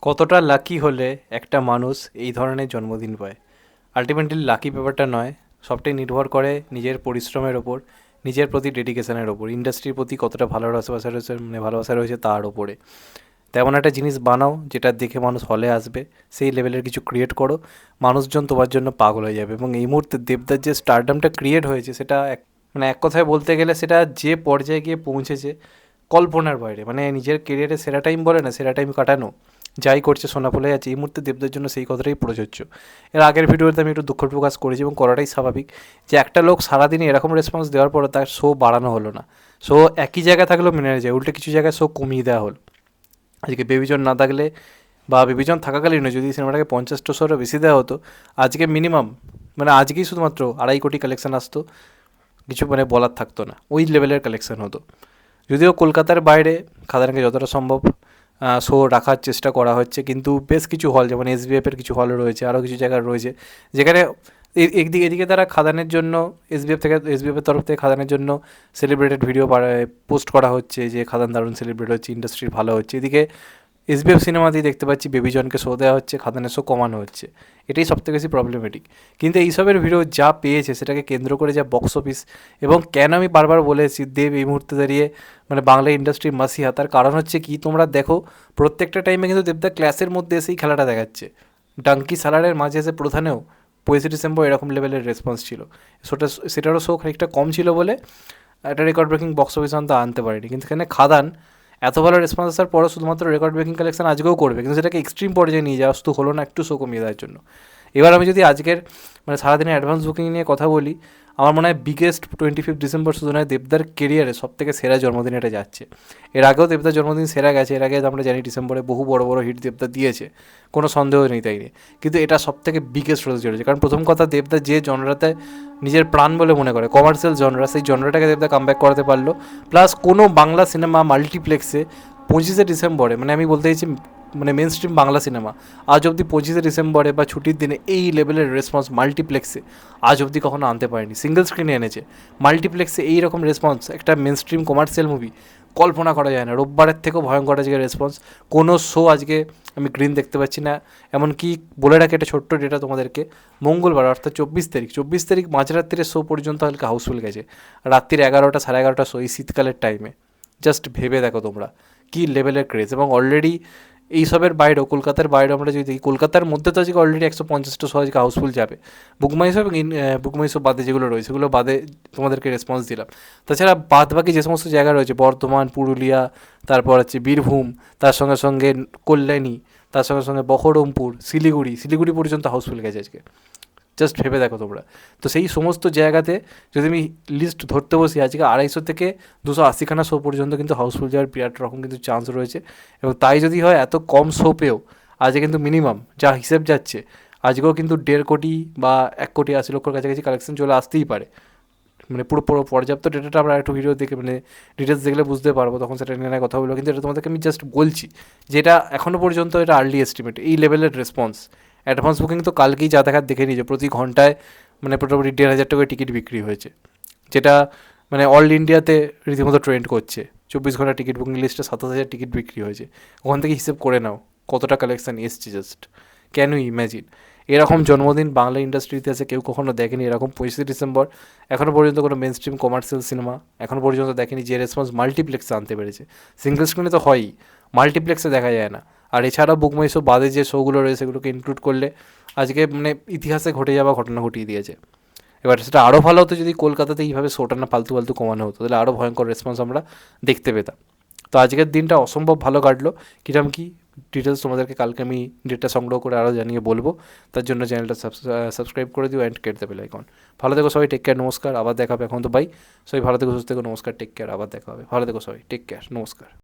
কতটা লাকি হলে একটা মানুষ এই ধরনের জন্মদিন পায়? আলটিমেটলি লাকি ব্যাপারটা নয়, সবটাই নির্ভর করে নিজের পরিশ্রমের ওপর, নিজের প্রতি ডেডিকেশনের ওপর, ইন্ডাস্ট্রির প্রতি কতটা ভালোবাসা রয়েছে, ভালোবাসা রয়েছে তার ওপরে। তেমন একটা জিনিস বানাও যেটা দেখে মানুষ হলে আসবে, সেই লেভেলের কিছু ক্রিয়েট করো, মানুষজন তোমার জন্য পাগল হয়ে যাবে। এবং এই মুহূর্তে দেবদার যে স্টারডামটা ক্রিয়েট হয়েছে সেটা এক কথায় বলতে গেলে সেটা যে পর্যায়ে গিয়ে পৌঁছেছে কল্পনার বাইরে। মানে নিজের কেরিয়ারে সেরা টাইম বলে না, সেরা টাইম কাটানো, যাই করছে সোনাফুলে যাচ্ছে, এই মুহূর্তে দেবদের জন্য সেই কথাটাই প্রযোজ্য। এর আগের ভিডিওতে আমি একটু দুঃখ প্রকাশ করেছি এবং করাটাই স্বাভাবিক, যে একটা লোক সারাদিনে এরকম রেসপন্স দেওয়ার পরে তার শো বাড়ানো হলো না, শো একই জায়গায় থাকলেও মেনে যায়, উল্টে কিছু জায়গায় শো কমিয়ে দেওয়া হলো। আজকে বেবিজন না থাকলে বা বেবিজন থাকাকালীন যদি সিনেমাটাকে 50-100 বেশি দেওয়া হতো, আজকে মিনিমাম মানে আজকেই শুধুমাত্র 2.5 কোটি কালেকশন আসতো, কিছু মানে বলার থাকতো না, ওই লেভেলের কালেকশন হতো। যদিও কলকাতার বাইরে খাদানকে যতটা সম্ভব শো রাখার চেষ্টা করা হচ্ছে, কিন্তু বেশ কিছু হল যেমন এসবিএফের কিছু হল রয়েছে, আরও কিছু জায়গা রয়েছে যেখানে এদিকে তারা খাদানের জন্য এসবিএফের তরফ থেকে খাদানের জন্য সেলিব্রেটেড ভিডিও পোস্ট করা হচ্ছে যে খাদান দারুণ সেলিব্রেট হচ্ছে, ইন্ডাস্ট্রির ভালো হচ্ছে। এদিকে এসবিএফ সিনেমাতেই দেখতে পাচ্ছি বেবিজনকে শো দেওয়া হচ্ছে, খাদানের শো কমানো হচ্ছে। এটাই সবথেকে বেশি প্রবলেমেটিক। কিন্তু এইসবের ভিডিও যা পেয়েছে সেটাকে কেন্দ্র করে যা বক্স অফিস, এবং কেন আমি বারবার বলেছি দেব এই মুহূর্তে দাঁড়িয়ে মানে বাংলা ইন্ডাস্ট্রির মাসিহা, তার কারণ হচ্ছে কি, তোমরা দেখো প্রত্যেকটা টাইমে কিন্তু দেবদা ক্লাসের মধ্যে এসেই খেলাটা দেখাচ্ছে। ডাঙ্কি সালারের মাঝে এসে প্রধানেও 25 ডিসেম্বর এরকম লেভেলের রেসপন্স ছিল। সেটারও শো খানিকটা কম ছিল বলে একটা রেকর্ড ব্রেকিং বক্স অফিস অন্ত আনতে পারেনি। কিন্তু এখানে খাদান এত ভালো রেসপন্স আসার পরও শুধুমাত্র রেকর্ড ব্রেকিং কালেকশন আজকেও করবে, কিন্তু সেটাকে এক্সট্রিম পর্যায়ে নিয়ে যাওয়া শুধু হলো না একটু শো কমিয়ে দেওয়ার জন্য। এবার আমি যদি আজকের মানে সারাদিনের অ্যাডভান্স বুকিং নিয়ে কথা বলি, আমার মনে হয় বিগেস্ট 25 ডিসেম্বর শুধু নয়, দেবদার কেরিয়ারে সব থেকে সেরা জন্মদিন এটা যাচ্ছে। এর আগেও দেবদার জন্মদিন সেরা গেছে, এর আগে আমরা জানি ডিসেম্বরে বহু বড় বড় হিট দেবদা দিয়েছে, কোনো সন্দেহ নেই তাই নিয়ে। কিন্তু এটা সব থেকে বিগেস্ট হতে চলেছে, কারণ প্রথম কথা দেবদা যে জনরাতে নিজের প্রাণ বলে মনে করে, কমার্শিয়াল জনরা, সেই জনরাটাকে দেবদা কামব্যাক করাতে পারলো। প্লাস কোনো বাংলা সিনেমা মাল্টিপ্লেক্সে 25 ডিসেম্বরে, মানে আমি বলতে চাইছি মানে মেন স্ট্রিম বাংলা সিনেমা আজ অবধি 25 ডিসেম্বরে বা ছুটির দিনে এই লেভেলের রেসপন্স মাল্টিপ্লেক্সে আজ অবধি কখনো আনতে পারেনি। সিঙ্গেল স্ক্রিনে এনেছে, মাল্টিপ্লেক্সে এই রকম রেসপন্স একটা মেন স্ট্রিম কমার্শিয়াল মুভি কল্পনা করা যায় না। রোববারের থেকেও ভয়ঙ্কর আজকে রেসপন্স, কোনো শো আজকে আমি গ্রিন দেখতে পাচ্ছি না। এমনকি বলে রাখি একটা ছোট্ট ডেটা তোমাদেরকে, মঙ্গলবার অর্থাৎ 24 তারিখ মাঝরাত্রির শো পর্যন্ত হালকা হাউসফুল গেছে, রাত্রির 11টা 11:30 শো, এই শীতকালের টাইমে। জাস্ট ভেবে দেখো তোমরা কী লেভেলের ক্রেজ। এবং অলরেডি এইসবের বাইরেও কলকাতার বাইরেও আমরা যদি দেখি, কলকাতার মধ্যে তো আজকে অলরেডি 150টা শো আজকে হাউসফুল যাবে। বুকমাইশো এবং বুকমাইশো বাদে যেগুলো রয়েছে সেগুলো বাদে তোমাদেরকে রেসপন্স দিলাম। তাছাড়া বাদ বাকি যে সমস্ত জায়গা রয়েছে, বর্ধমান, পুরুলিয়া, তারপর হচ্ছে বীরভূম, তার সঙ্গে সঙ্গে কল্যাণী, তার সঙ্গে সঙ্গে বহরমপুর, শিলিগুড়ি পর্যন্ত হাউসফুল গেছে আজকে। জাস্ট ভেবে দেখো তোমরা। তো সেই সমস্ত জায়গাতে যদি আমি লিস্ট ধরতে বসি, আজকে 250 থেকে 280খানা শো পর্যন্ত কিন্তু হাউসফুল যাওয়ার বিরাট রকম কিন্তু চান্স রয়েছে। এবং তাই যদি হয়, এত কম শো পেয়েও আজকে কিন্তু মিনিমাম যা হিসেব যাচ্ছে আজকেও কিন্তু 1.5 কোটি বা 1,80,00,000 কাছাকাছি কালেকশন চলে আসতেই পারে। মানে পুরো পুরো পর্যাপ্ত ডেটাটা আমরা একটু ভিডিও দেখে মানে ডিটেলস দেখলে বুঝতে পারবো, তখন সেটা নিয়ে কথা বলবো। কিন্তু এটা তোমাদেরকে আমি জাস্ট বলছি যেটা এখনও পর্যন্ত এটা আর্লি এস্টিমেট, এই লেভেলের রেসপন্স। অ্যাডভান্স বুকিং তো কালকেই যা দেখার দেখে নিয়েছে, প্রতি ঘন্টায় মানে মোটামুটি 1,500 টাকায় টিকিট বিক্রি হয়েছে, যেটা মানে অল ইন্ডিয়াতে রীতিমতো ট্রেন্ড করছে। 24 ঘন্টা টিকিট বুকিং লিস্টে 27,000 টিকিট বিক্রি হয়েছে। ওখান থেকে হিসেব করে নাও কতটা কালেকশান এসছে। Just can you imagine? এরকম জন্মদিন বাংলা ইন্ডাস্ট্রির ইতিহাসে কেউ কখনো দেখেনি। এরকম 25 ডিসেম্বর এখনও পর্যন্ত কোনো মেন স্ট্রিম কমার্শিয়াল সিনেমা এখনও পর্যন্ত দেখেনি, যে রেসপন্স মাল্টিপ্লেক্সে আনতে পেরেছে। সিঙ্গল স্ক্রিনে তো হয়ই, মাল্টিপ্লেক্সে দেখা যায় না। আর এছাড়াও বুকমাই শো বাদে যে শোগুলো রয়েছে সেগুলোকে ইনক্লুড করলে আজকে মানে ইতিহাসে ঘটে যাওয়া ঘটনা ঘটিয়ে দিয়েছে। এবার সেটা আরও ভালো হতো যদি কলকাতাতে এইভাবে শোটা না ফালতু ফালতু কমানো হতো, তাহলে আরও ভয়ঙ্কর রেসপন্স আমরা দেখতে পেতাম। তো আজকের দিনটা অসম্ভব ভালো কাটলো। কিরম কী ডিটেলস তোমাদেরকে কালকে আমি ডেটা সংগ্রহ করে আরও জানিয়ে বলবো। তার জন্য চ্যানেলটা সাবস্ক্রাইব করে দিও অ্যান্ড কেটে দেবে আইকন। ভালো থেকো সবাই, টেক কেয়ার, নমস্কার, আবার দেখা হবে। এখন তো বাই, সবাই ভালো থেকো, সুস্থ থেকো, নমস্কার, টেক কেয়ার, আবার দেখা হবে। ভালো থেকো সবাই, টেক কেয়ার, নমস্কার।